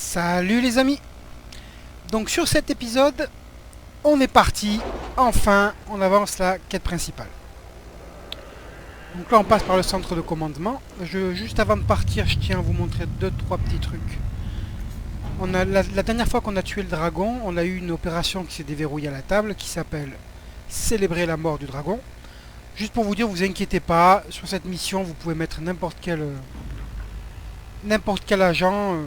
Salut les amis. Donc sur cet épisode, on est parti. Enfin, on avance la quête principale. Donc là, on passe par le centre de commandement. Juste avant de partir, je tiens à vous montrer 2-3 petits trucs. La dernière fois qu'on a tué le dragon, on a eu une opération qui s'est déverrouillée à la table, qui s'appelle Célébrer la mort du dragon. Juste pour vous dire, vous inquiétez pas, sur cette mission, vous pouvez mettre n'importe quel agent,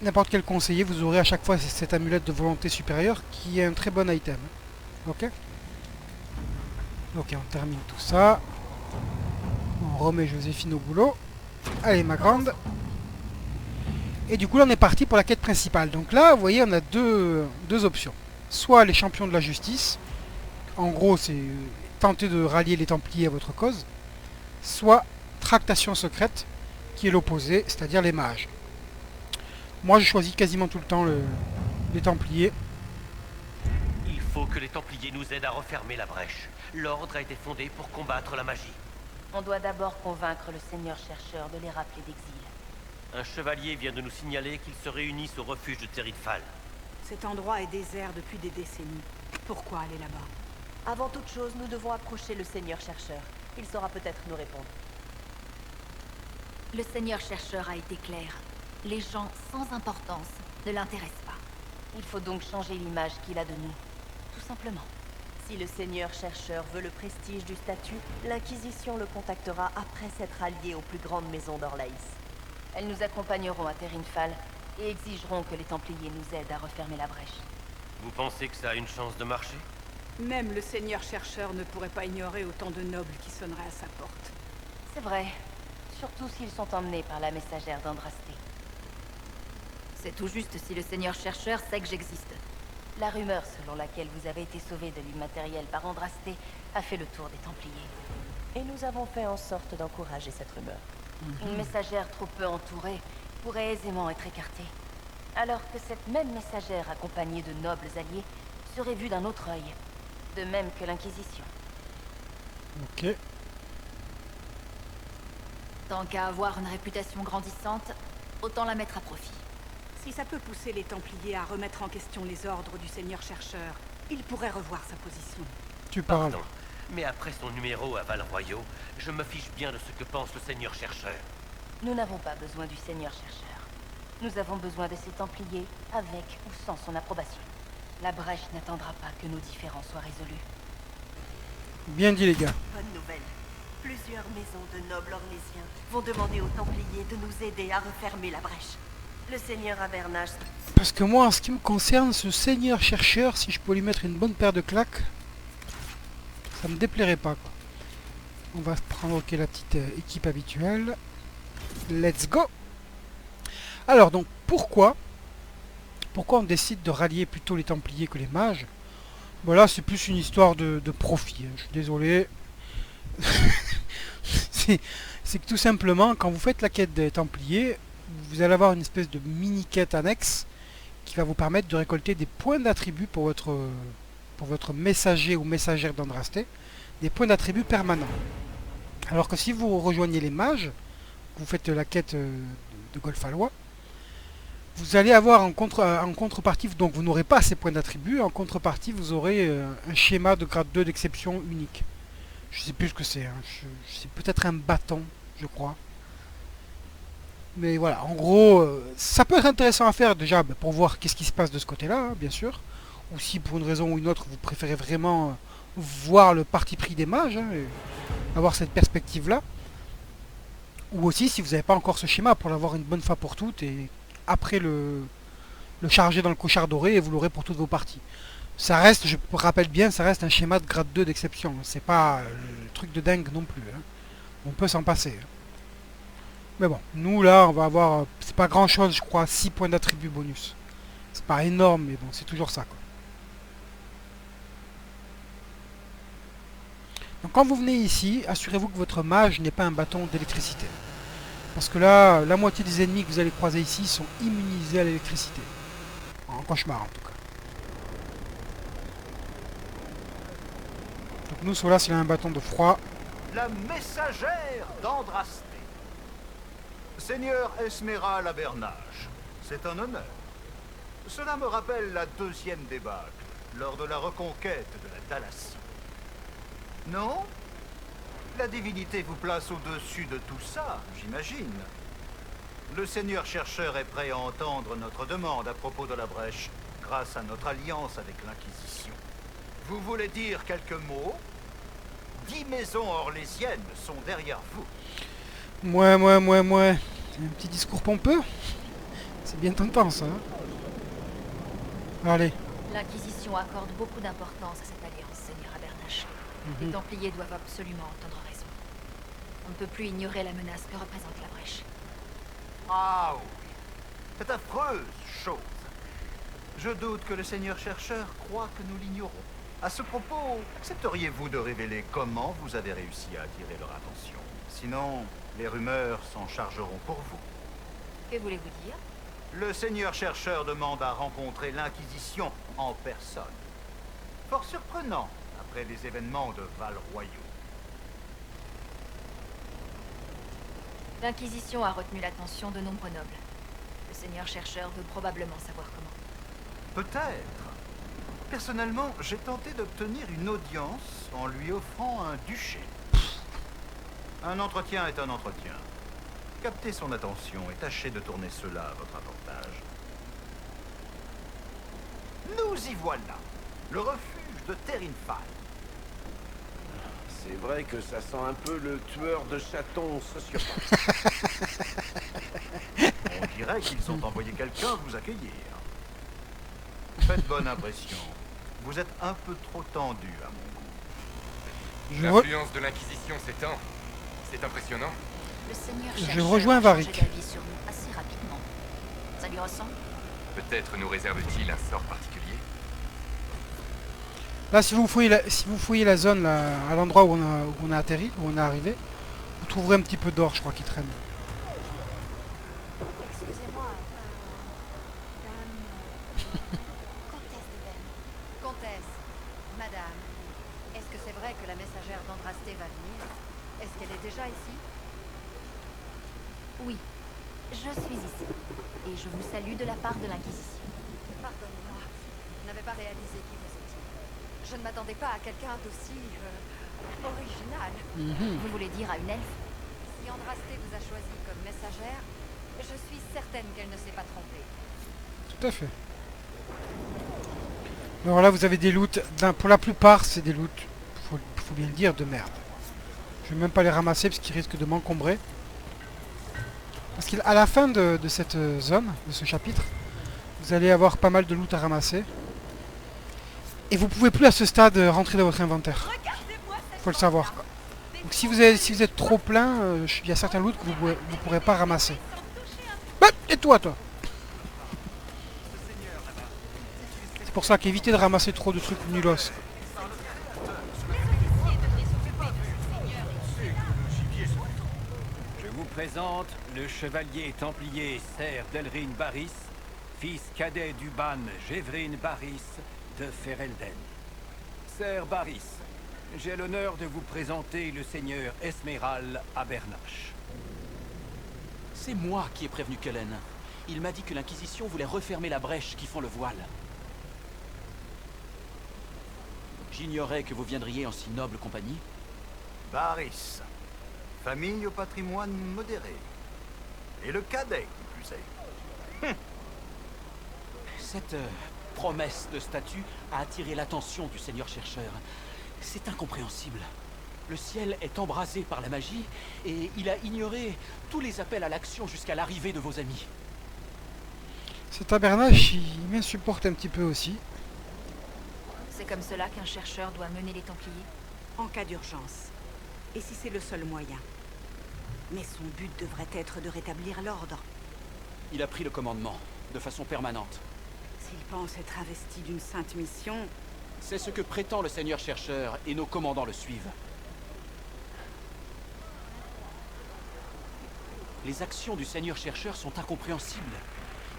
n'importe quel conseiller, vous aurez à chaque fois cette amulette de volonté supérieure qui est un très bon item. Ok. Ok, on termine tout ça. On remet Joséphine au boulot. Allez, ma grande. Et du coup, là, on est parti pour la quête principale. Donc là, vous voyez, on a deux options. Soit les champions de la justice. En gros, c'est tenter de rallier les Templiers à votre cause. Soit tractation secrète, qui est l'opposé, c'est-à-dire les mages. Moi, je choisis quasiment tout le temps les Templiers. Il faut que les Templiers nous aident à refermer la brèche. L'ordre a été fondé pour combattre la magie. On doit d'abord convaincre le Seigneur chercheur de les rappeler d'exil. Un chevalier vient de nous signaler qu'ils se réunissent au refuge de Théridfal. Cet endroit est désert depuis des décennies. Pourquoi aller là-bas? Avant toute chose, nous devons approcher le Seigneur chercheur. Il saura peut-être nous répondre. Le Seigneur chercheur a été clair. Les gens sans importance ne l'intéressent pas. Il faut donc changer l'image qu'il a de nous. Tout simplement. Si le Seigneur chercheur veut le prestige du statut, l'Inquisition le contactera après s'être allié aux plus grandes maisons d'Orlaïs. Elles nous accompagneront à Théridfal et exigeront que les Templiers nous aident à refermer la brèche. Vous pensez que ça a une chance de marcher? Même le Seigneur chercheur ne pourrait pas ignorer autant de nobles qui sonneraient à sa porte. C'est vrai. Surtout s'ils sont emmenés par la messagère d'Andrasté. C'est tout juste si le Seigneur chercheur sait que j'existe. La rumeur selon laquelle vous avez été sauvé de l'immatériel par Andrasté a fait le tour des Templiers. Et nous avons fait en sorte d'encourager cette rumeur. Une messagère trop peu entourée pourrait aisément être écartée. Alors que cette même messagère accompagnée de nobles alliés serait vue d'un autre œil. De même que l'Inquisition. Ok. Tant qu'à avoir une réputation grandissante, autant la mettre à profit. Si ça peut pousser les Templiers à remettre en question les ordres du Seigneur chercheur, il pourrait revoir sa position. Tu parles. Pardon, mais après son numéro à Val-Royaux, je me fiche bien de ce que pense le Seigneur chercheur. Nous n'avons pas besoin du Seigneur chercheur. Nous avons besoin de ces Templiers, avec ou sans son approbation. La brèche n'attendra pas que nos différends soient résolus. Bien dit les gars. Bonne nouvelle. Plusieurs maisons de nobles orlésiens vont demander aux Templiers de nous aider à refermer la brèche. Le Seigneur Avernage... Parce que moi, en ce qui me concerne, ce seigneur chercheur, si je peux lui mettre une bonne paire de claques, ça me déplairait pas, quoi. On va prendre ok, la petite équipe habituelle. Let's go. Alors donc, pourquoi on décide de rallier plutôt les Templiers que les mages? Bon là, c'est plus une histoire de profit, hein. Je suis désolé. c'est que tout simplement, quand vous faites la quête des Templiers, vous allez avoir une espèce de mini-quête annexe qui va vous permettre de récolter des points d'attribut pour votre messager ou messagère d'Andrasté, des points d'attribut permanents. Alors que si vous rejoignez les mages, vous faites la quête de Golfalois, vous allez avoir en contrepartie, donc vous n'aurez pas ces points d'attribut, en contrepartie vous aurez un schéma de grade 2 d'exception unique. Je sais plus ce que c'est, hein. C'est peut-être un bâton, je crois. Mais voilà, en gros, ça peut être intéressant à faire déjà pour voir qu'est-ce qui se passe de ce côté-là, hein, bien sûr. Ou si pour une raison ou une autre, vous préférez vraiment voir le parti pris des mages, hein, et avoir cette perspective-là. Ou aussi si vous n'avez pas encore ce schéma pour l'avoir une bonne fois pour toutes et après le charger dans le cochard doré et vous l'aurez pour toutes vos parties. Ça reste, je me rappelle bien, ça reste un schéma de grade 2 d'exception. C'est pas le truc de dingue non plus, hein. On peut s'en passer, hein. Mais bon, nous là, on va avoir, c'est pas grand chose, je crois, 6 points d'attribut bonus. C'est pas énorme, mais bon, c'est toujours ça, quoi. Donc quand vous venez ici, assurez-vous que votre mage n'est pas un bâton d'électricité. Parce que là, la moitié des ennemis que vous allez croiser ici sont immunisés à l'électricité. En cauchemar, en tout cas. Donc nous, cela, c'est un bâton de froid. La messagère d'Andrasté. Seigneur Esméral Avernage, C'est un honneur. Cela me rappelle la deuxième débâcle, lors de la reconquête de la Dalacie. Non? La divinité vous place au-dessus de tout ça, j'imagine. Le Seigneur chercheur est prêt à entendre notre demande à propos de la brèche, grâce à notre alliance avec l'Inquisition. Vous voulez dire quelques mots? 10 maisons orlésiennes sont derrière vous. Mouais. C'est un petit discours pompeux. C'est bien tentant, ça. Hein. Allez. L'Inquisition accorde beaucoup d'importance à cette alliance, Seigneur Abernache. Les Templiers doivent absolument entendre raison. On ne peut plus ignorer la menace que représente la brèche. Ah oui, cette affreuse chose. Je doute que le Seigneur chercheur croit que nous l'ignorons. À ce propos, accepteriez-vous de révéler comment vous avez réussi à attirer leur attention? Sinon, les rumeurs s'en chargeront pour vous. Que voulez-vous dire? Le Seigneur chercheur demande à rencontrer l'Inquisition en personne. Fort surprenant, après les événements de Val-Royaux. L'Inquisition a retenu l'attention de nombreux nobles. Le Seigneur chercheur veut probablement savoir comment. Peut-être. Personnellement, j'ai tenté d'obtenir une audience en lui offrant un duché. Un entretien est un entretien. Captez son attention et tâchez de tourner cela à votre avantage. Nous y voilà. Le refuge de Terinfal. C'est vrai que ça sent un peu le tueur de chatons sociopathe. On dirait qu'ils ont envoyé quelqu'un vous accueillir. Faites bonne impression. Vous êtes un peu trop tendu à mon goût. L'influence de l'Inquisition s'étend. C'est impressionnant. Le Seigneur Je chercheur rejoins a Varric. changé d'avis sur nous assez rapidement. Ça lui ressemble? Peut-être nous réserve-t-il un sort particulier. Là, si vous fouillez la zone là, à l'endroit où on a atterri, où on est arrivé, vous trouverez un petit peu d'or, je crois, qui traîne. Excusez-moi, Comtesse de Berne. Comtesse, madame, est-ce que c'est vrai que la messagère d'Andrasté va venir? Est-ce qu'elle est déjà ici? Oui, je suis ici. Et je vous salue de la part de l'Inquisition. Pardonnez-moi, je n'avais pas réalisé qui vous étiez. Je ne m'attendais pas à quelqu'un d'aussi original. Vous voulez dire à une elfe? Si Andrasté vous a choisi comme messagère, je suis certaine qu'elle ne s'est pas trompée. Tout à fait. Alors là, vous avez des loots. Pour la plupart, c'est des loots, faut bien le dire, de merde. Je vais même pas les ramasser parce qu'ils risquent de m'encombrer. Parce qu'à la fin de cette zone, de ce chapitre, vous allez avoir pas mal de loot à ramasser. Et vous pouvez plus à ce stade rentrer dans votre inventaire. Faut le savoir, quoi. Donc si vous êtes trop plein, il y a certains loots que vous pourrez pas ramasser. Bah, et toi C'est pour ça qu'évitez de ramasser trop de trucs nulos. Je vous présente le chevalier templier Ser Delrine Baris, fils cadet du ban Gévrine Baris de Ferelden. Ser Baris, j'ai l'honneur de vous présenter le seigneur Esméral Abernache. C'est moi qui ai prévenu Cullen. Il m'a dit que l'Inquisition voulait refermer la brèche qui font le voile. J'ignorais que vous viendriez en si noble compagnie. Baris. Famille au patrimoine modéré. Et le cadet, qui plus est. Cette promesse de statut a attiré l'attention du Seigneur chercheur. C'est incompréhensible. Le ciel est embrasé par la magie et il a ignoré tous les appels à l'action jusqu'à l'arrivée de vos amis. Cet Abernache, il m'insupporte un petit peu aussi. C'est comme cela qu'un chercheur doit mener les Templiers? en cas d'urgence. Et si c'est le seul moyen. Mais son but devrait être de rétablir l'ordre. Il a pris le commandement, de façon permanente. S'il pense être investi d'une sainte mission... C'est ce que prétend le Seigneur chercheur, et nos commandants le suivent. Les actions du Seigneur chercheur sont incompréhensibles.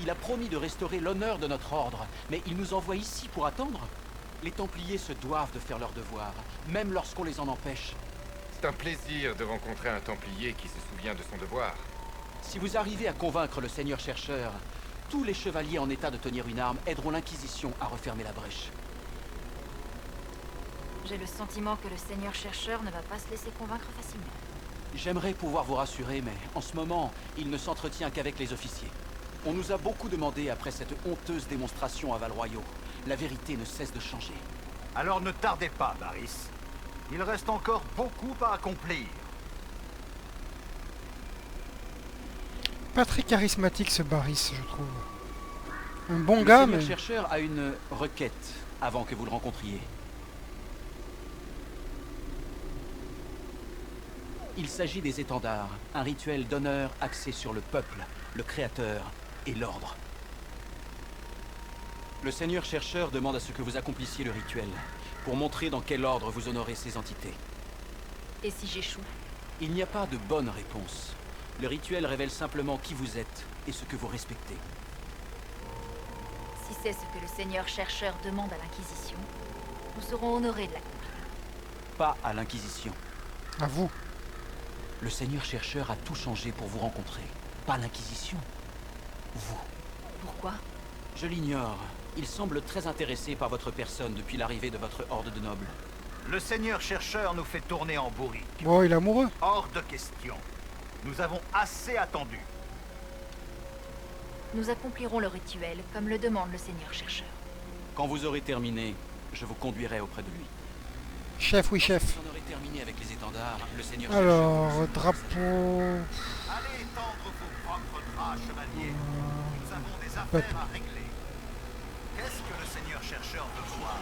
Il a promis de restaurer l'honneur de notre ordre, mais il nous envoie ici pour attendre. Les Templiers se doivent de faire leur devoir, même lorsqu'on les en empêche. C'est un plaisir de rencontrer un Templier qui se souvient de son devoir. Si vous arrivez à convaincre le Seigneur chercheur, Tous les chevaliers en état de tenir une arme aideront l'Inquisition à refermer la brèche. J'ai le sentiment que le Seigneur chercheur ne va pas se laisser convaincre facilement. J'aimerais pouvoir vous rassurer, mais en ce moment, il ne s'entretient qu'avec les officiers. On nous a beaucoup demandé après cette honteuse démonstration à Val-Royaux. La vérité ne cesse de changer. Alors ne tardez pas, Barris. Il reste encore beaucoup à accomplir. Pas très charismatique ce Barris, je trouve. Un bon Le gars, Seigneur mais... chercheur a une requête avant que vous le rencontriez. Il s'agit des étendards, un rituel d'honneur axé sur le peuple, le créateur et l'ordre. Le Seigneur chercheur demande à ce que vous accomplissiez le rituel, pour montrer dans quel ordre vous honorez ces entités. Et si j'échoue? Il n'y a pas de bonne réponse. Le rituel révèle simplement qui vous êtes et ce que vous respectez. Si c'est ce que le Seigneur chercheur demande à l'Inquisition, nous serons honorés de l'accomplir. Pas à l'Inquisition. À vous. Le Seigneur chercheur a tout changé pour vous rencontrer. Pas l'Inquisition. Vous. Pourquoi? Je l'ignore. Il semble très intéressé par votre personne depuis l'arrivée de votre horde de nobles. Le Seigneur chercheur nous fait tourner en bourrique. Bon, il est amoureux. Hors de question. Nous avons assez attendu. Nous accomplirons le rituel comme le demande le Seigneur chercheur. Quand vous aurez terminé, je vous conduirai auprès de lui. Chef, oui, chef. Quand vous en aurez terminé avec les étendards, le Seigneur Alors, chercheur... drapeau... Allez étendre vos propres draps, chevalier. Nous avons des affaires à régler. Qu'est-ce que le Seigneur chercheur veut voir?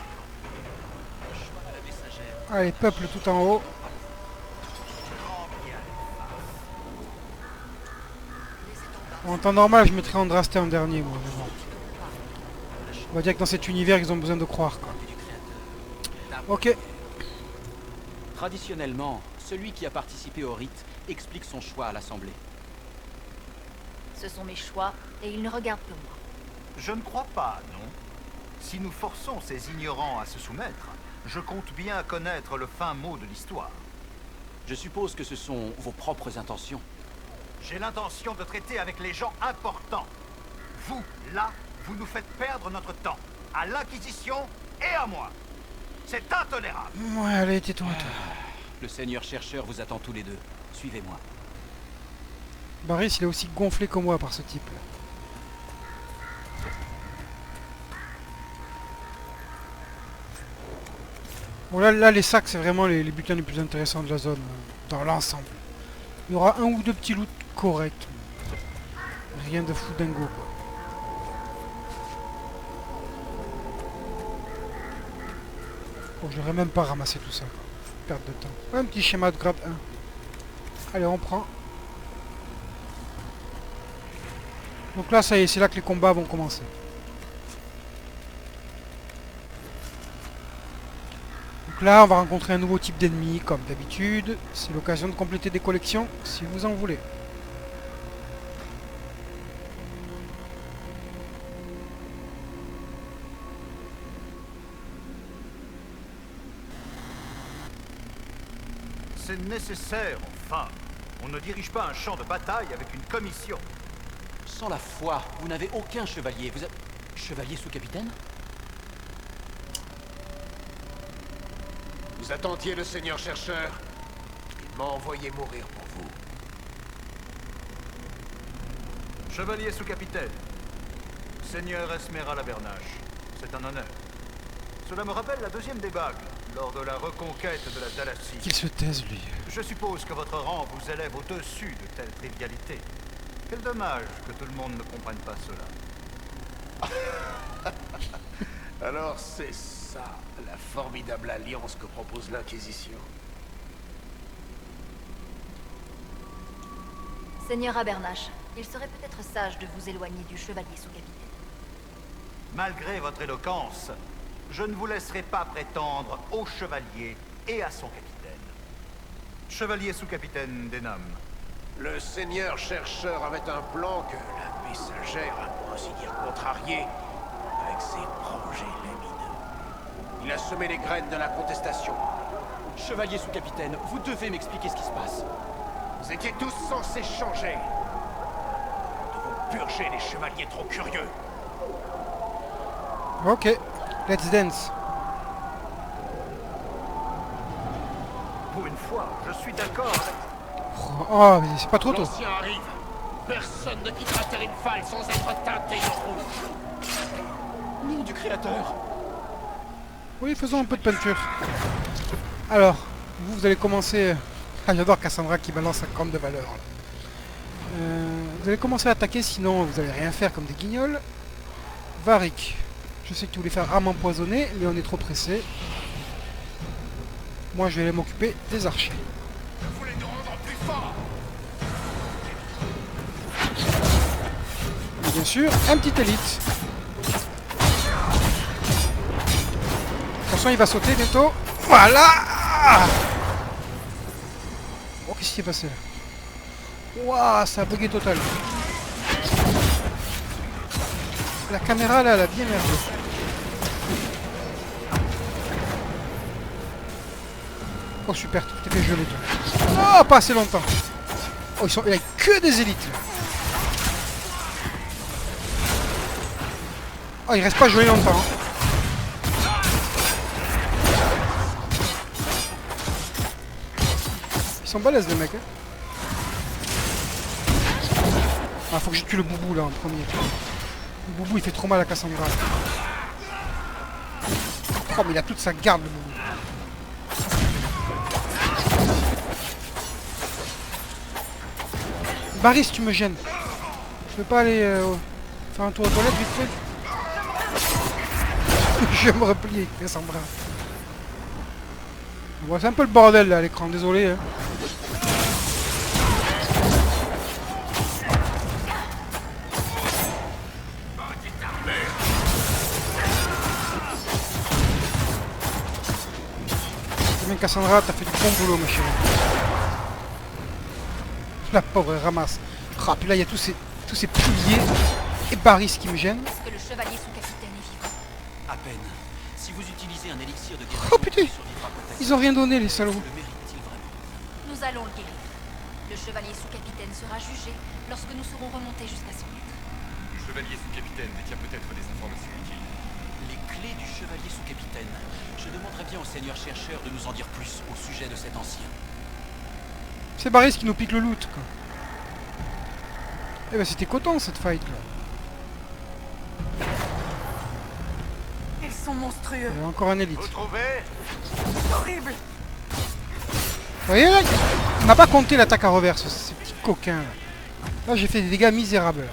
Allez, peuple tout en haut. En temps normal, je mettrais Andrasté en dernier, moi. Mais bon. On va dire que dans cet univers, ils ont besoin de croire, quoi. Ok. Traditionnellement, celui qui a participé au rite explique son choix à l'Assemblée. Ce sont mes choix, et ils ne regardent que moi. Je ne crois pas, non. Si nous forçons ces ignorants à se soumettre, je compte bien connaître le fin mot de l'histoire. Je suppose que ce sont vos propres intentions. J'ai l'intention de traiter avec les gens importants. Vous, là, vous nous faites perdre notre temps. À l'Inquisition et à moi. C'est intolérable. Ouais, allez, tais-toi, toi. Le Seigneur chercheur vous attend tous les deux. Suivez-moi. Barris, il est aussi gonflé que moi par ce type. Bon, là, les sacs, c'est vraiment les butins les plus intéressants de la zone, dans l'ensemble. Il y aura un ou deux petits loots corrects. Rien de fou dingo, quoi. Bon, j'aurais même pas ramassé tout ça, quoi. Perte de temps. Un petit schéma de grade 1. Allez, on prend. Donc là, ça y est, c'est là que les combats vont commencer. Donc là, on va rencontrer un nouveau type d'ennemi, comme d'habitude. C'est l'occasion de compléter des collections, si vous en voulez. C'est nécessaire, enfin. On ne dirige pas un champ de bataille avec une commission. Sans la foi, vous n'avez aucun chevalier. Vous êtes... Chevalier sous-capitaine? Vous attendiez le Seigneur chercheur? Il m'a envoyé mourir pour vous. Chevalier sous-capitaine. Seigneur Esmeralda Bernache. C'est un honneur. Cela me rappelle la deuxième débâcle, lors de la reconquête de la Dalassie. Qu'il se taise, lui. Je suppose que votre rang vous élève au-dessus de telles trivialités. Quel dommage que tout le monde ne comprenne pas cela. Alors c'est ça, la formidable alliance que propose l'Inquisition. Seigneur Abernache, il serait peut-être sage de vous éloigner du chevalier sous-capitaine. Malgré votre éloquence, je ne vous laisserai pas prétendre au chevalier et à son capitaine. Chevalier sous-capitaine Denham. Le Seigneur chercheur avait un plan que la messagère a pour ainsi dire contrarié avec ses projets lumineux. Il a semé les graines de la contestation. Chevalier sous-capitaine, vous devez m'expliquer ce qui se passe. Vous étiez tous censés changer. Nous devons purger les chevaliers trop curieux. Ok, let's dance. Pour une fois, je suis d'accord avec... Oh, mais c'est pas trop tôt. L'ancien arrive. Personne ne quittera Terrinfal sans être teinté de rouge. Nom du créateur. Oui, faisons un peu de peinture. Alors, vous allez commencer... Ah, j'adore Cassandra qui balance sa corne de valeur. Vous allez commencer à attaquer, sinon vous allez rien faire comme des guignols. Varric. Je sais que tu voulais faire arme empoisonnée, mais on est trop pressé. Moi, je vais aller m'occuper des archers. Je voulais nous rendre plus forts. Et bien sûr, un petit élite. Attention, il va sauter bientôt. Voilà. Oh, qu'est-ce qui s'est passé là? Waouh, ça a bugué total. La caméra là, elle a bien merdé. Oh super, tout est fait geler toi. Oh, pas assez longtemps. Oh, il n'y a que des élites là. Oh, il reste pas gelé longtemps. Hein. Ils sont balèzes les mecs. Hein. Ah, faut que je tue le boubou là en premier. Le boubou il fait trop mal à Cassandra. Oh, mais il a toute sa garde le boubou. Baris, tu me gênes. Je peux pas aller faire un tour aux toilettes vite fait. Je vais me replier, Cassandra. Bon, c'est un peu le bordel là à l'écran, désolé. Hein. Cassandra, t'as fait du bon boulot, ma chérie. La pauvre, elle ramasse. Ah, puis là, il y a tous ces piliers et Baris qui me gênent. Est-ce que le chevalier sous-capitaine est vivant? À peine. Si vous utilisez un élixir de guérison... Oh putain, ils ont rien donné, les salauds. Le mérite-t-il vraiment? Nous allons le guérir. Le chevalier sous-capitaine sera jugé lorsque nous serons remontés jusqu'à son maître. Le chevalier sous-capitaine détient peut-être des informations utiles. Les clés du chevalier sous-capitaine. Je demanderais bien au seigneur chercheur de nous en dire plus au sujet de cet ancien. C'est Baris qui nous pique le loot, quoi. Eh ben, c'était coton, cette fight, là. Ils sont monstrueux. Il y a encore un élite. Vous trouvez? Horrible. Vous voyez, là, il m'a pas compté l'attaque à revers, ces petits coquins, là. Là, j'ai fait des dégâts misérables, là.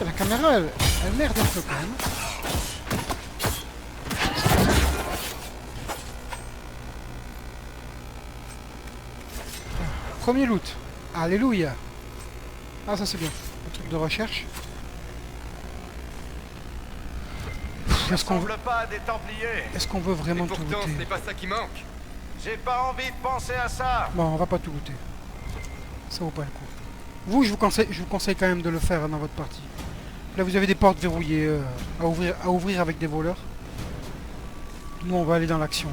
La caméra, elle merde un peu quand même. Premier loot. Alléluia. Ah, ça c'est bien. Un truc de recherche. Est-ce qu'on veut... pas des Templiers. Est-ce qu'on veut vraiment Et tout pourtant, ce looter? n'est pas ça qui manque. J'ai pas envie de penser à ça. Bon, on va pas tout looter. Ça vaut pas le coup. Vous, je vous conseille quand même de le faire dans votre partie. Là, vous avez des portes verrouillées à ouvrir avec des voleurs. Nous, on va aller dans l'action.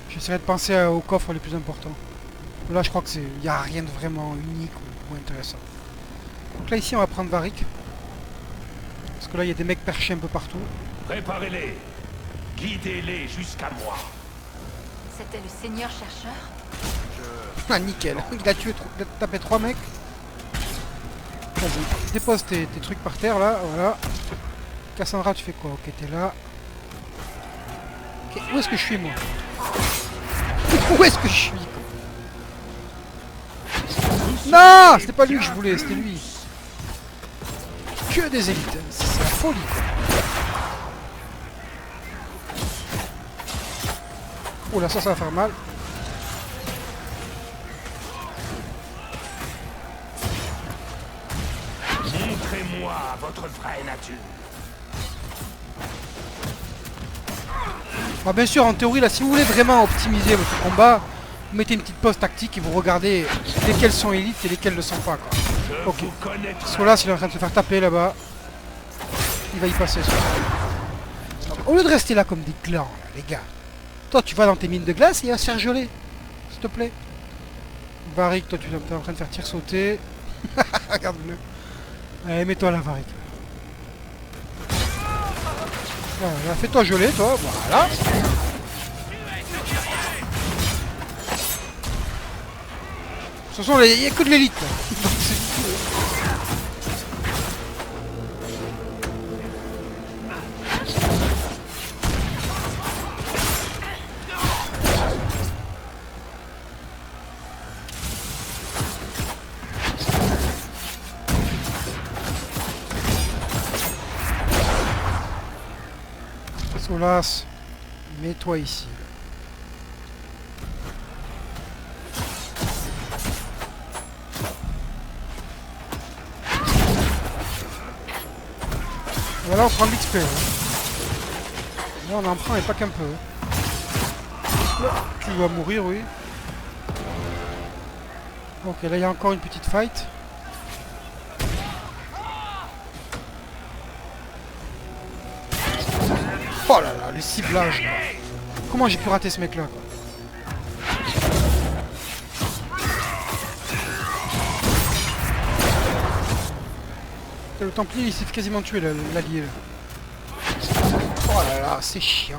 J'essaierai de penser aux coffres les plus importants. Là, je crois que il n'y a rien de vraiment unique ou intéressant. Donc là, ici, on va prendre Varric. Parce que là, il y a des mecs perchés un peu partout. Préparez-les. Guidez-les jusqu'à moi. C'était le seigneur chercheur? Ah, nickel. Il a tapé 3 mecs. Vas-y, dépose tes trucs par terre, là. Voilà. Cassandra, tu fais quoi? Ok, t'es là. Okay, où est-ce que je suis, moi? Où est-ce que je suis, quoi? Non, c'était pas lui que je voulais, c'était lui. Que des élites. C'est la folie, quoi. Oh là, ça va faire mal. Montrez-moi votre vraie nature. Alors bien sûr, en théorie, là, si vous voulez vraiment optimiser votre combat, vous mettez une petite pause tactique et vous regardez lesquels sont élites et lesquels ne le sont pas, quoi. Ok. Solas, il est en train de se faire taper là-bas. il va y passer. Donc, au lieu de rester là comme des clans, là, les gars, toi tu vas dans tes mines de glace et il va se faire geler. S'il te plaît. Varric, toi tu es en train de faire tir sauter. Regarde-le. Allez, mets-toi là, Varric. Voilà, fais-toi geler, toi. Voilà. De toute façon, il n'y a que de l'élite. Solas, mets-toi ici. Voilà, on prend de l'XP. Là, on en prend et pas qu'un peu. Là, tu vas mourir, oui. Ok, là, il y a encore une petite fight. Oh là là, le ciblage. Là. Comment j'ai pu rater ce mec-là, quoi. Le Templier, il s'est quasiment tué, l'allié. Oh là là, c'est chiant.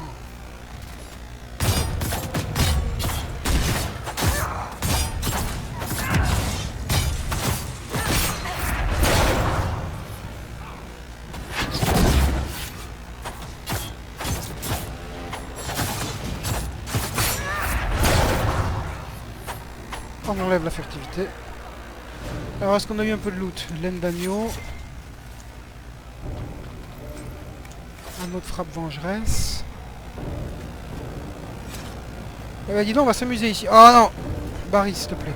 On enlève la furtivité. Alors, est-ce qu'on a eu un peu de loot? Laine d'agneau. Un autre frappe vengeresse. Eh ben dis donc, on va s'amuser ici. Oh non! Barry, s'il te plaît.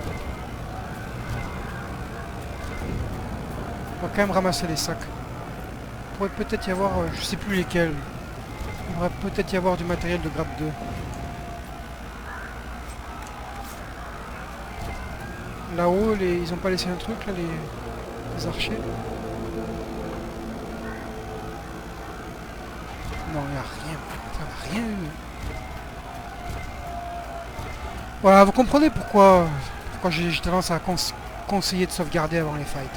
On va quand même ramasser les sacs. Il pourrait peut-être y avoir, je sais plus lesquels. Il pourrait peut-être y avoir du matériel de grade 2. Là-haut, ils ont pas laissé un truc, là, les archers. Non, il n'y a rien. Ça n'a rien eu. Voilà, vous comprenez pourquoi j'ai tendance à conseiller de sauvegarder avant les fights.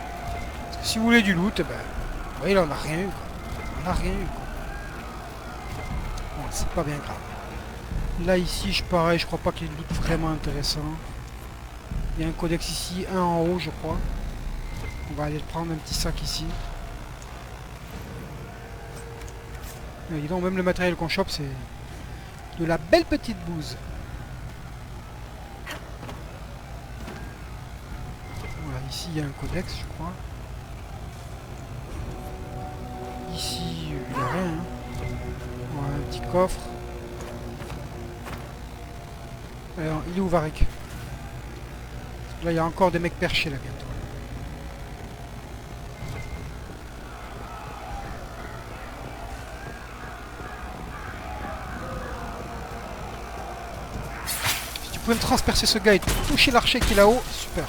Parce que si vous voulez du loot, ben, vous voyez, là, on n'a rien eu. Quoi. On n'a rien eu. Quoi. Bon, c'est pas bien grave. Là, ici, pareil, je crois pas qu'il y ait de loot vraiment intéressant. Il y a un codex ici, un en haut, je crois. On va aller prendre un petit sac ici. Mais dis donc, même le matériel qu'on chope, c'est de la belle petite bouse. Voilà, ici il y a un codex, je crois. Ici, il n'y a rien. Hein. Voilà, un petit coffre. Alors, il est où Varric? Là, il y a encore des mecs perchés là bientôt. Si tu pouvais me transpercer ce gars et toucher l'archer qui est là-haut, super.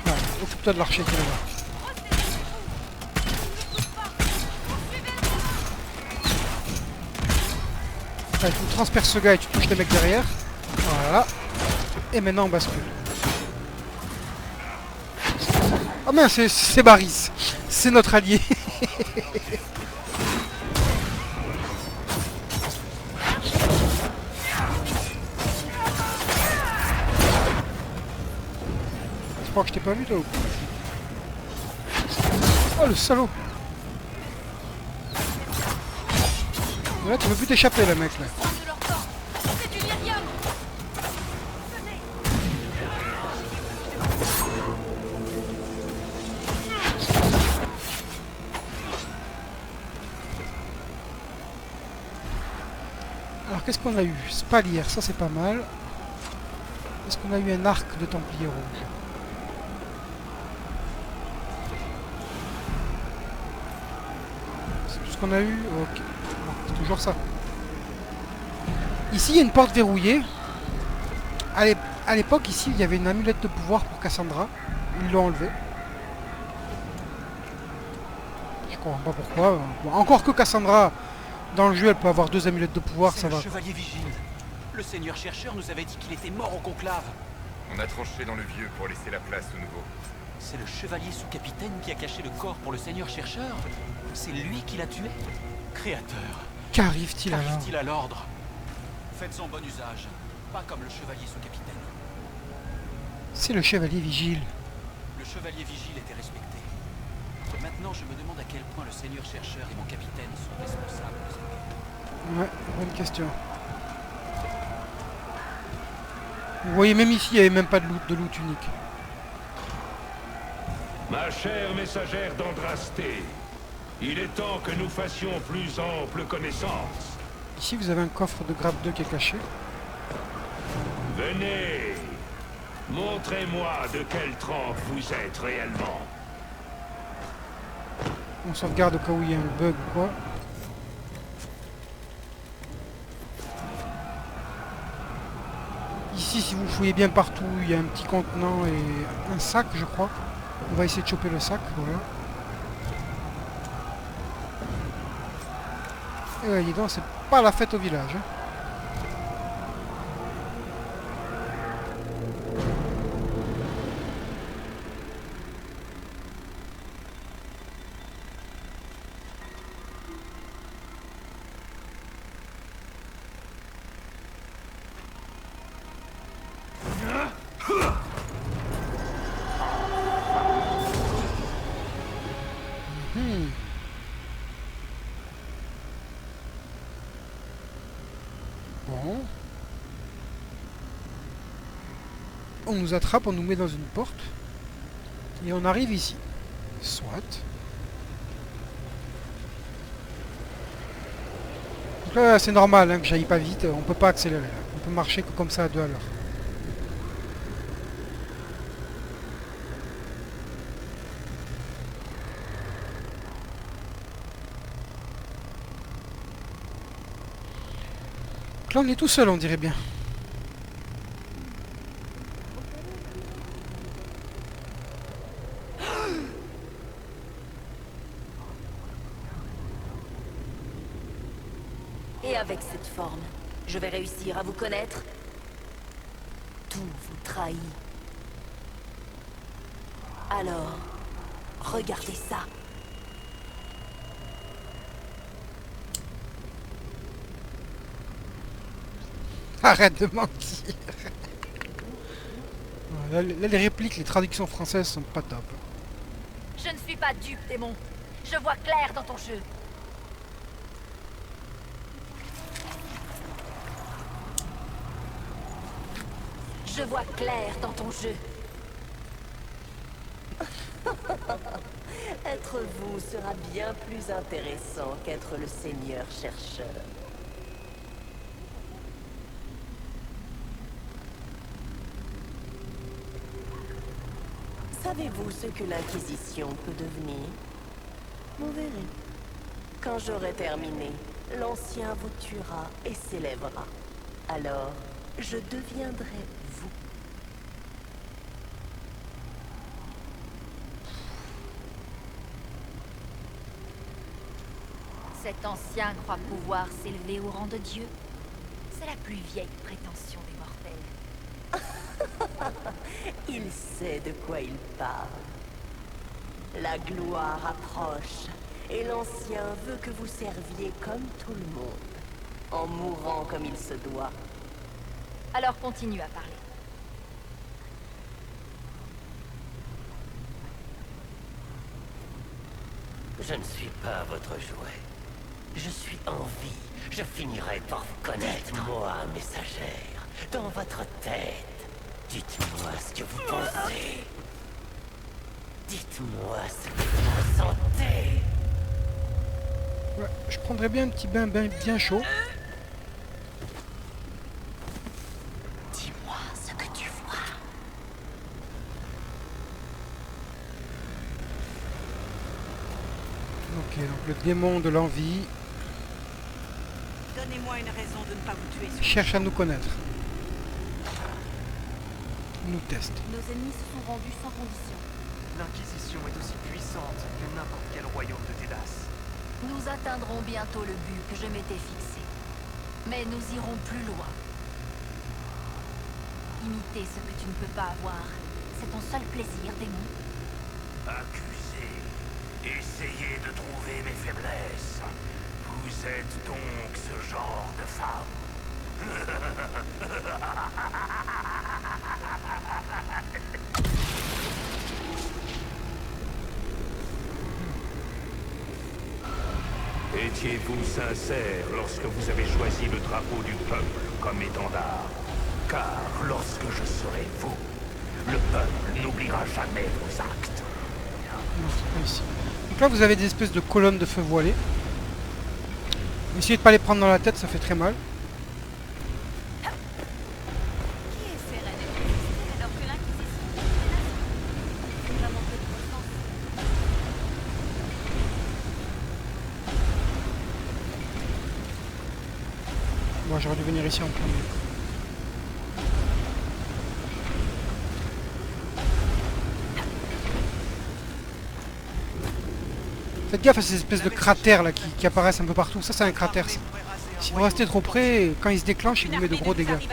Voilà, occupe-toi de l'archer qui est là-bas. Tu me transperces ce gars et tu touches les mecs derrière. Voilà. Et maintenant on bascule. Oh mince, c'est Baris. C'est notre allié. Je crois que je t'ai pas vu toi. Oh le salaud. Là tu peux plus t'échapper le mec là. Alors qu'est-ce qu'on a eu? Spalière, ça c'est pas mal. Est-ce qu'on a eu un arc de Templier rouge? C'est tout ce qu'on a eu? Ok. C'est toujours ça. Ici il y a une porte verrouillée. À l'époque ici il y avait une amulette de pouvoir pour Cassandra. Ils l'ont enlevée. Je comprends pas pourquoi. Bon, encore que Cassandra, dans le jeu, elle peut avoir 2 amulettes de pouvoir, ça C'est va. le chevalier vigile. Le seigneur chercheur nous avait dit qu'il était mort au conclave. On a tranché dans le vieux pour laisser la place au nouveau. C'est le chevalier sous-capitaine qui a caché le corps pour le seigneur chercheur. C'est lui qui l'a tué. Créateur, Qu'arrive-t-il alors? qu'arrive-t-il à l'ordre? Faites son bon usage, pas comme le chevalier sous-capitaine. C'est le chevalier vigile. Le chevalier vigile était respecté. Maintenant, je me demande à quel point le seigneur chercheur et mon capitaine sont responsables de cette guerre. Ouais, bonne question. Vous voyez, même ici, il n'y avait même pas de loot unique. Ma chère messagère d'Andrasté, il est temps que nous fassions plus ample connaissance. Ici, vous avez un coffre de grade 2 qui est caché. Venez, montrez-moi de quelle trempe vous êtes réellement. On sauvegarde au cas où il y a un bug ou quoi. Ici, si vous fouillez bien partout, il y a un petit contenant et un sac, je crois. On va essayer de choper le sac, voilà. Et ouais, dis donc, c'est pas la fête au village. Hein. Bon. On nous attrape, on nous met dans une porte. Et on arrive ici. Soit. Donc là, c'est normal hein, que j'aille pas vite. On peut pas accélérer. Là. On peut marcher que comme ça à 2 à l'heure. Là, on est tout seul, on dirait bien. Et avec cette forme, je vais réussir à vous connaître. Tout vous trahit. Alors, regardez ça. Arrête de mentir. Là, les répliques, les traductions françaises sont pas top. Je ne suis pas dupe, démon. Je vois clair dans ton jeu. Je vois clair dans ton jeu. Être vous sera bien plus intéressant qu'être le seigneur chercheur. Savez-vous ce que l'Inquisition peut devenir? Vous verrez. Quand j'aurai terminé, l'Ancien vous tuera et s'élèvera. Alors, je deviendrai vous. Cet ancien croit pouvoir s'élever au rang de Dieu. C'est la plus vieille prétention des mortels. Il sait de quoi il parle. La gloire approche, et l'Ancien veut que vous serviez comme tout le monde, en mourant comme il se doit. Alors continue à parler. Je ne suis pas votre jouet. Je suis en vie. Je finirai par vous connaître. Dites-moi, messagère, dans votre tête, dites-moi ce que vous pensez. Dites-moi ce que vous ressentez. Ouais, je prendrais bien un petit bain bien chaud. Dis-moi ce que tu vois. Ok, donc le démon de l'envie Donnez-moi une raison de ne pas vous tuer. cherche à nous connaître. Nous teste. Nos ennemis se sont rendus sans condition. L'Inquisition est aussi puissante que n'importe quel royaume de Tédas. Nous atteindrons bientôt le but que je m'étais fixé. Mais nous irons plus loin. Imiter ce que tu ne peux pas avoir, c'est ton seul plaisir, démon. Accusé, essayez de trouver mes faiblesses. Vous êtes donc ce genre de femme. Étiez-vous sincère lorsque vous avez choisi le drapeau du peuple comme étendard? Car lorsque je serai vous, le peuple n'oubliera jamais vos actes. Non, c'est pas ici. Donc là, vous avez des espèces de colonnes de feu voilées. Essayez de pas les prendre dans la tête, ça fait très mal. Bon, j'aurais dû venir ici en premier. Faites gaffe à ces espèces de cratères là qui apparaissent un peu partout. Ça, c'est un cratère. Ça. Si vous restez trop près, quand il se déclenche, il vous met de gros dégâts. Je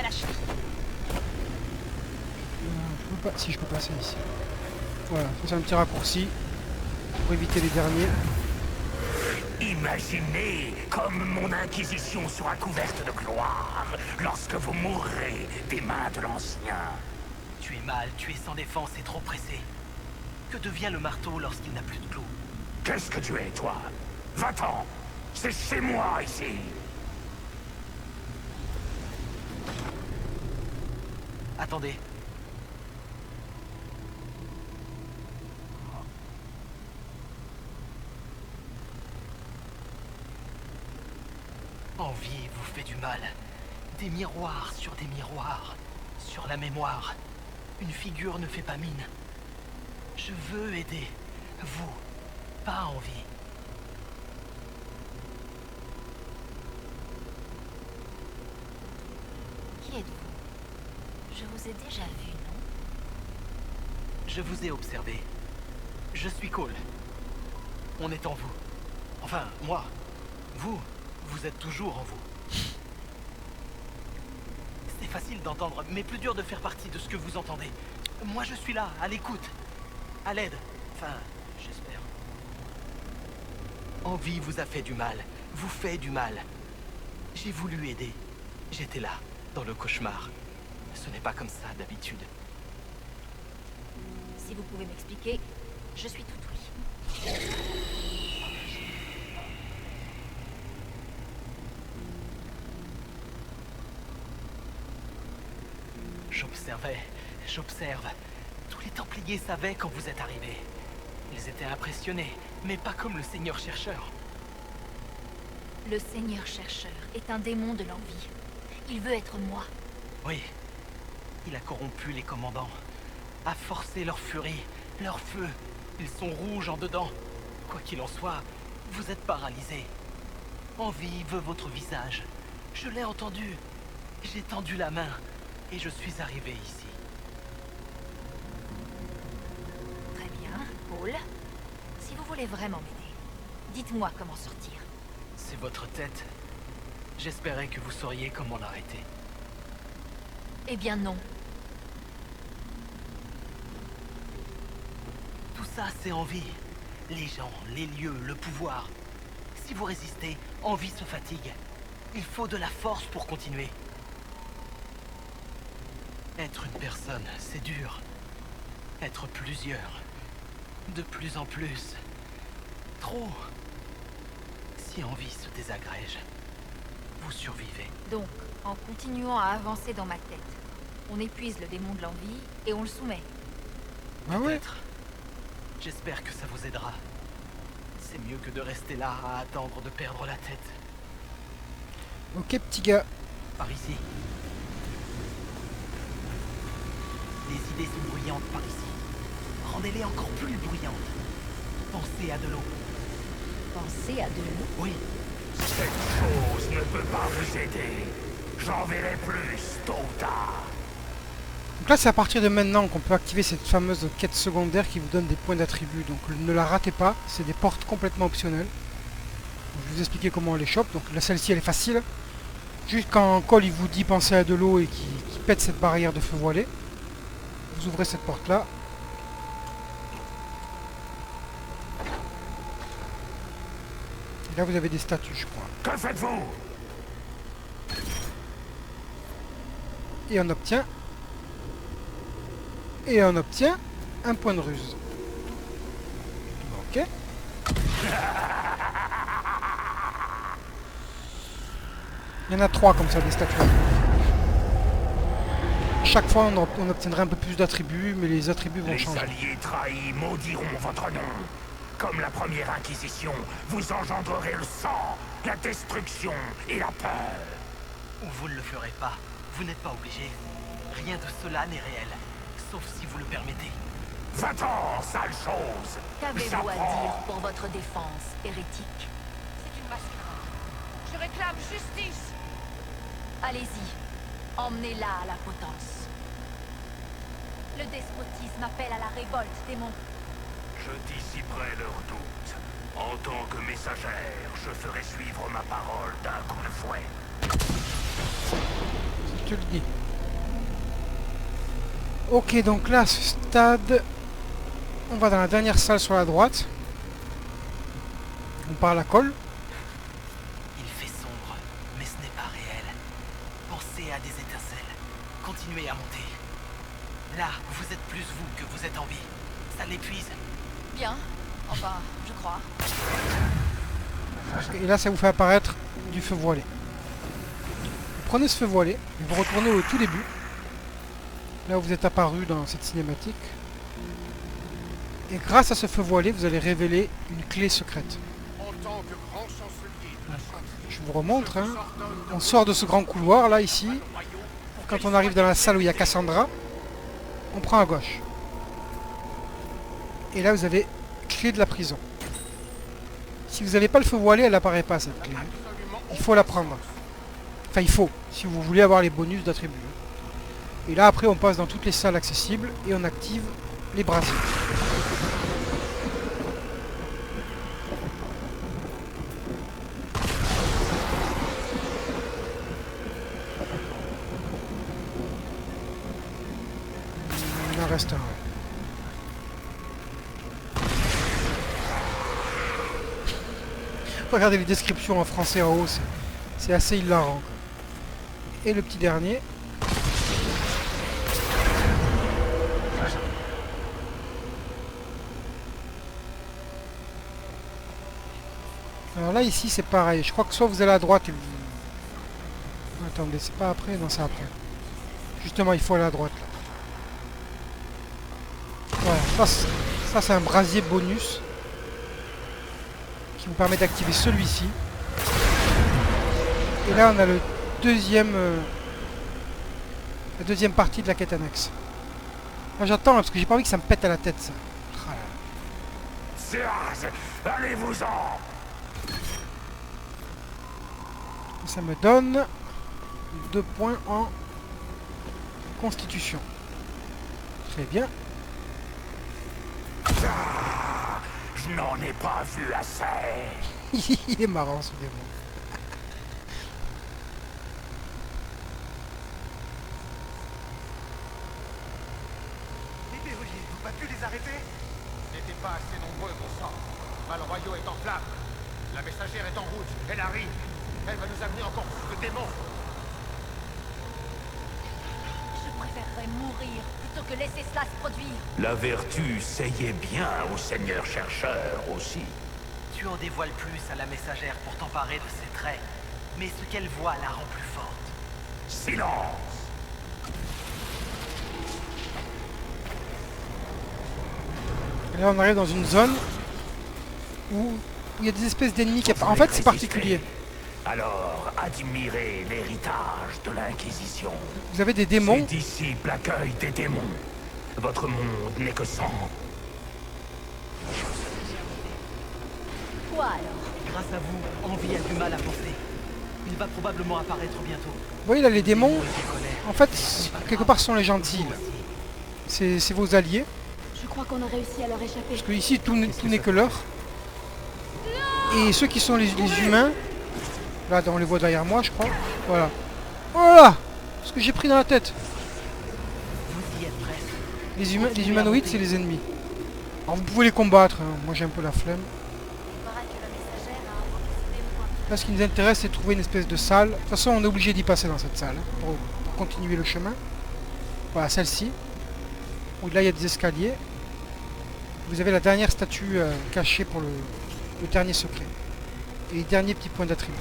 peux pas... Si, je peux passer ici. Voilà, c'est un petit raccourci pour éviter les derniers. Imaginez comme mon inquisition sera couverte de gloire lorsque vous mourrez des mains de l'ancien. Tu es mal, tu es sans défense et trop pressé. Que devient le marteau lorsqu'il n'a plus de clous? Qu'est-ce que tu es, toi? Va-t'en! C'est chez moi, ici! Attendez. Envie vous fait du mal. Des miroirs sur des miroirs. Sur la mémoire. Une figure ne fait pas mine. Je veux aider. Vous. Pas envie. Qui êtes-vous? Je vous ai déjà vu, non? Je vous ai observé. Je suis Cole. On est en vous. Enfin, moi. Vous êtes toujours en vous. C'est facile d'entendre, mais plus dur de faire partie de ce que vous entendez. Moi, je suis là, à l'écoute. À l'aide. Enfin, j'espère. Envie vous a fait du mal. Vous fait du mal. J'ai voulu aider. J'étais là, dans le cauchemar. Ce n'est pas comme ça d'habitude. Si vous pouvez m'expliquer, je suis tout oui. J'observe. Tous les Templiers savaient quand vous êtes arrivés. Ils étaient impressionnés, mais pas comme le Seigneur Chercheur. Le Seigneur Chercheur est un démon de l'envie. Il veut être moi. Oui. Il a corrompu les commandants, a forcé leur furie, leur feu. Ils sont rouges en dedans. Quoi qu'il en soit, vous êtes paralysés. Envie veut votre visage. Je l'ai entendu. J'ai tendu la main et je suis arrivé ici. Très bien, Paul. Si vous voulez vraiment m'aider, dites-moi comment sortir. C'est votre tête. J'espérais que vous sauriez comment l'arrêter. Eh bien non. Tout ça, c'est envie. Les gens, les lieux, le pouvoir. Si vous résistez, envie se fatigue. Il faut de la force pour continuer. Être une personne, c'est dur. Être plusieurs. De plus en plus. Trop. Si envie se désagrège, vous survivez. Donc, en continuant à avancer dans ma tête, on épuise le démon de l'envie et on le soumet. Ah ouais. Peut-être. J'espère que ça vous aidera. C'est mieux que de rester là à attendre de perdre la tête. Ok, petit gars. Par ici. Les idées sont bruyantes par ici. Rendez-les encore plus bruyantes. Pensez à de l'eau. Pensez à de l'eau? Oui. Cette chose ne peut pas vous aider. J'en verrai plus tôt ou tard. Donc là, c'est à partir de maintenant qu'on peut activer cette fameuse quête secondaire qui vous donne des points d'attribut. Donc ne la ratez pas, c'est des portes complètement optionnelles. Donc, je vais vous expliquer comment on les chope. Donc là, celle-ci, elle est facile. Juste quand Cole il vous dit pensez à de l'eau et qui pète cette barrière de feu voilé, vous ouvrez cette porte-là. Et là, vous avez des statues, je crois. Que faites-vous? Et on obtient un point de ruse. Ok. Il y en a 3 comme ça, des statues. Chaque fois, on obtiendrait un peu plus d'attributs, mais les attributs vont changer. Les alliés trahis maudiront votre nom. Comme la première Inquisition, vous engendrerez le sang, la destruction et la peur. Ou vous ne le ferez pas. Vous n'êtes pas obligé. Rien de cela n'est réel. Sauf si vous le permettez. Va-t'en, sale chose! Qu'avez-vous à dire pour votre défense, hérétique? C'est une mascarade. Je réclame justice. Allez-y, emmenez-la à la potence. Le despotisme appelle à la révolte, démon. Je dissiperai leurs doutes. En tant que messagère, je ferai suivre ma parole d'un coup de fouet. Je te le dis. Ok, donc là, à ce stade, on va dans la dernière salle sur la droite. On parle à Cole. Il fait sombre, mais ce n'est pas réel. Pensez à des étincelles. Continuez à monter. Là, vous êtes plus vous que vous êtes en vie. Ça l'épuise. Bien. Enfin, je crois. Et là, ça vous fait apparaître du feu voilé. Vous prenez ce feu voilé et vous retournez au tout début. Là où vous êtes apparu dans cette cinématique. Et grâce à ce feu voilé, vous allez révéler une clé secrète. Je vous remontre. Hein. On sort de ce grand couloir, là, ici. Quand on arrive dans la salle où il y a Cassandra, on prend à gauche. Et là, vous avez clé de la prison. Si vous n'avez pas le feu voilé, elle n'apparaît pas, cette clé. Il faut la prendre. Enfin, il faut, si vous voulez avoir les bonus d'attributs. Et là, après, on passe dans toutes les salles accessibles et on active les brasiers. Il en reste un. Regardez les descriptions en français en haut, c'est assez hilarant. Et le petit dernier. Alors là, ici, c'est pareil. Je crois que soit vous allez à droite et vous... Attendez, c'est pas après? Non, c'est après. Justement, il faut aller à droite. Là. Voilà, ça c'est un brasier bonus qui vous permet d'activer celui-ci. Et là, on a le deuxième... la deuxième partie de la quête annexe. Là, j'attends, parce que j'ai pas envie que ça me pète à la tête, ça. Allez-vous-en! Ça me donne 2 points en constitution. Très bien. Je n'en ai pas vu assez. Il est marrant ce démon. Mais auriez-vous pas pu les arrêter? N'étaient pas assez nombreux, bon sang. Valroyo est en flammes. La messagère est en route. Elle arrive. Elle va nous amener encore plus de démons. Je préférerais mourir plutôt que laisser cela se produire. La vertu seyait bien au Seigneur chercheur aussi. Tu en dévoiles plus à la messagère pour t'emparer de ses traits. Mais ce qu'elle voit la rend plus forte. Silence! Et là, on arrive dans une zone où il y a des espèces d'ennemis qui apparaissent. En fait, c'est particulier. Alors, admirez l'héritage de l'Inquisition. Vous avez des démons. Ces disciples accueillent des démons. Votre monde n'est que sang. Quoi alors? Grâce à vous, Envie a du mal à penser. Il va probablement apparaître bientôt. Vous voyez là, les démons, en fait, quelque part, sont les gentils. Là. C'est vos alliés. Je crois qu'on a réussi à leur échapper. Parce que ici, tout n'est que leur. Et ceux qui sont les humains, là, on les voit derrière moi, je crois. Voilà. Voilà ce que j'ai pris dans la tête. Vous y êtes presque. Les humanoïdes, c'est les ennemis. Alors vous pouvez les combattre, hein. Moi j'ai un peu la flemme. Là, ce qui nous intéresse, c'est de trouver une espèce de salle. De toute façon, on est obligé d'y passer dans cette salle hein, pour continuer le chemin. Voilà, celle-ci. Où là, il y a des escaliers. Vous avez la dernière statue cachée pour le dernier secret. Et les derniers petits points d'attribut.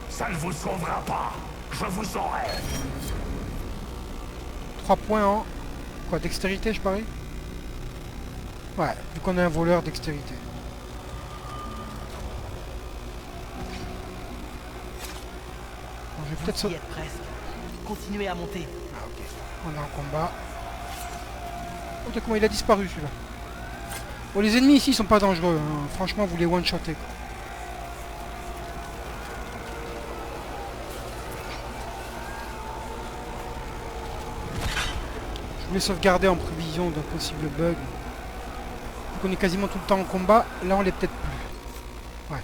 Ça ne vous sauvera pas. Je vous aurai. 3 points en... Quoi, dextérité, je parie? Ouais, vu qu'on est un voleur, dextérité. Bon, je vais peut-être Vous y êtes presque. Continuez à monter. Ah, ok. On est en combat. Oh, comment il a disparu, celui-là. Bon, les ennemis ici, ils sont pas dangereux. Hein. Franchement, vous les one-shotez, quoi. Je voulais sauvegarder en prévision d'un possible bug. Donc on est quasiment tout le temps en combat. Là, on l'est peut-être plus. Ouais.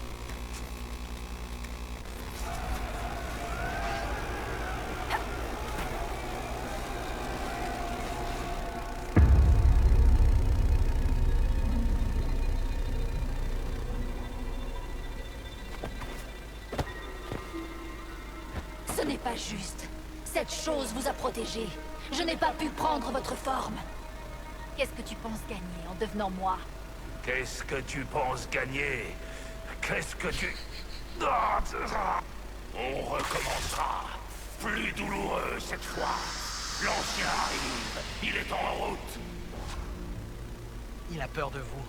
Ce n'est pas juste. Cette chose vous a protégé. Je n'ai pas pu prendre votre forme. Qu'est-ce que tu penses gagner en devenant moi? Qu'est-ce que tu penses gagner? Qu'est-ce que tu... On recommencera. Plus douloureux cette fois. L'ancien arrive. Il est en route. Il a peur de vous.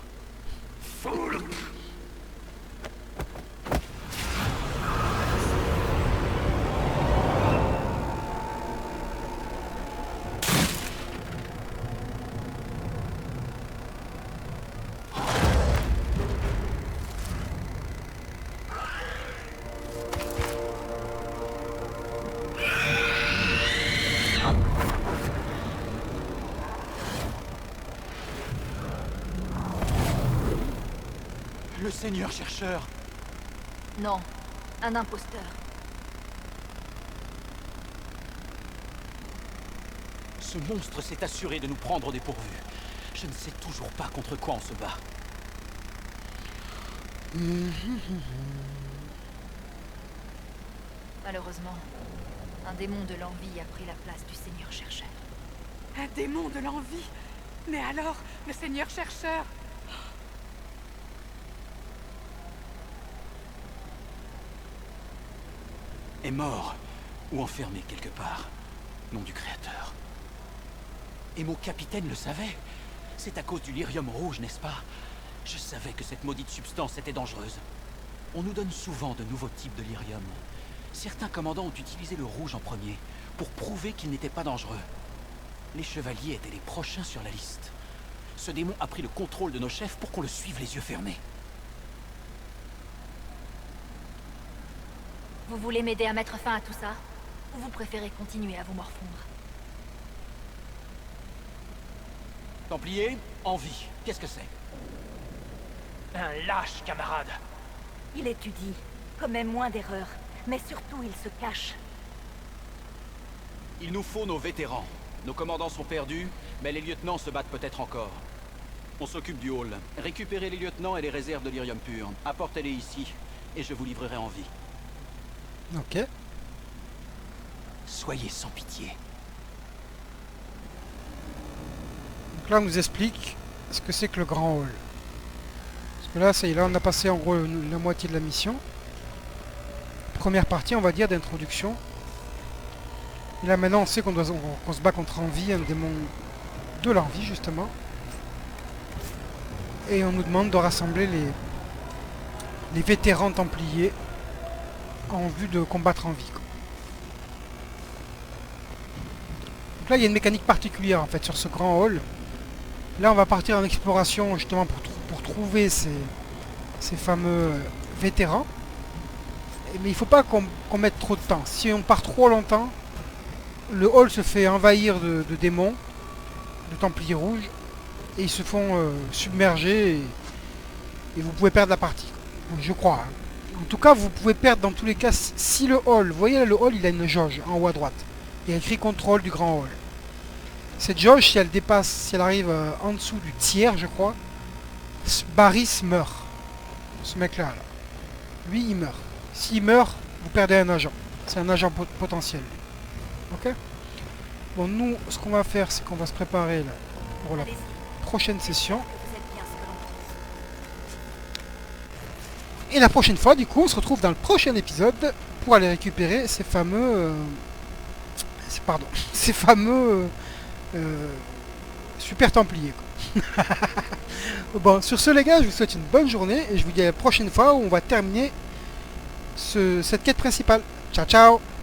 Foule. Le Seigneur chercheur. Non, un imposteur. Ce monstre s'est assuré de nous prendre au dépourvu. Je ne sais toujours pas contre quoi on se bat. Malheureusement, un démon de l'envie a pris la place du Seigneur chercheur. Un démon de l'envie? Mais alors, le Seigneur chercheur? Est mort, ou enfermé quelque part. Nom du Créateur. Et mon capitaine le savait. C'est à cause du lyrium rouge, n'est-ce pas? Je savais que cette maudite substance était dangereuse. On nous donne souvent de nouveaux types de lyrium. Certains commandants ont utilisé le rouge en premier, pour prouver qu'il n'était pas dangereux. Les chevaliers étaient les prochains sur la liste. Ce démon a pris le contrôle de nos chefs pour qu'on le suive les yeux fermés. Vous voulez m'aider à mettre fin à tout ça? Ou vous préférez continuer à vous morfondre? Templier, envie, qu'est-ce que c'est? Un lâche, camarade. Il étudie, commet moins d'erreurs, mais surtout il se cache. Il nous faut nos vétérans. Nos commandants sont perdus, mais les lieutenants se battent peut-être encore. On s'occupe du hall. Récupérez les lieutenants et les réserves de lyrium pur. Apportez-les ici, et je vous livrerai en vie. Ok. Soyez sans pitié. Donc là, on nous explique ce que c'est que le grand hall. Parce que là, ça y est, là, on a passé en gros la moitié de la mission. Première partie, on va dire, d'introduction. Et là, maintenant, on sait qu'on se bat contre Envie, un démon de l'envie, justement. Et on nous demande de rassembler les vétérans templiers en vue de combattre Envie, quoi. Donc là, il y a une mécanique particulière, en fait, sur ce grand hall. Là, on va partir en exploration, justement, pour trouver ces fameux vétérans. Mais il faut pas qu'on mette trop de temps. Si on part trop longtemps, le hall se fait envahir de démons, de Templiers rouges, et ils se font submerger, et vous pouvez perdre la partie. Je crois. Hein. En tout cas, vous pouvez perdre dans tous les cas si le hall, vous voyez là, le hall, il a une jauge en haut à droite. Il y a écrit contrôle du grand hall. Cette jauge, si elle dépasse, si elle arrive en dessous du tiers, je crois, Barris meurt. Ce mec-là, là. Lui, il meurt. S'il meurt, vous perdez un agent. C'est un agent potentiel. Ok? Bon, nous, ce qu'on va faire, c'est qu'on va se préparer là, pour la prochaine session. Et la prochaine fois, du coup, on se retrouve dans le prochain épisode pour aller récupérer ces fameux... ces fameux... super templiers. Quoi. Bon, sur ce les gars, je vous souhaite une bonne journée et je vous dis à la prochaine fois où on va terminer cette quête principale. Ciao ciao.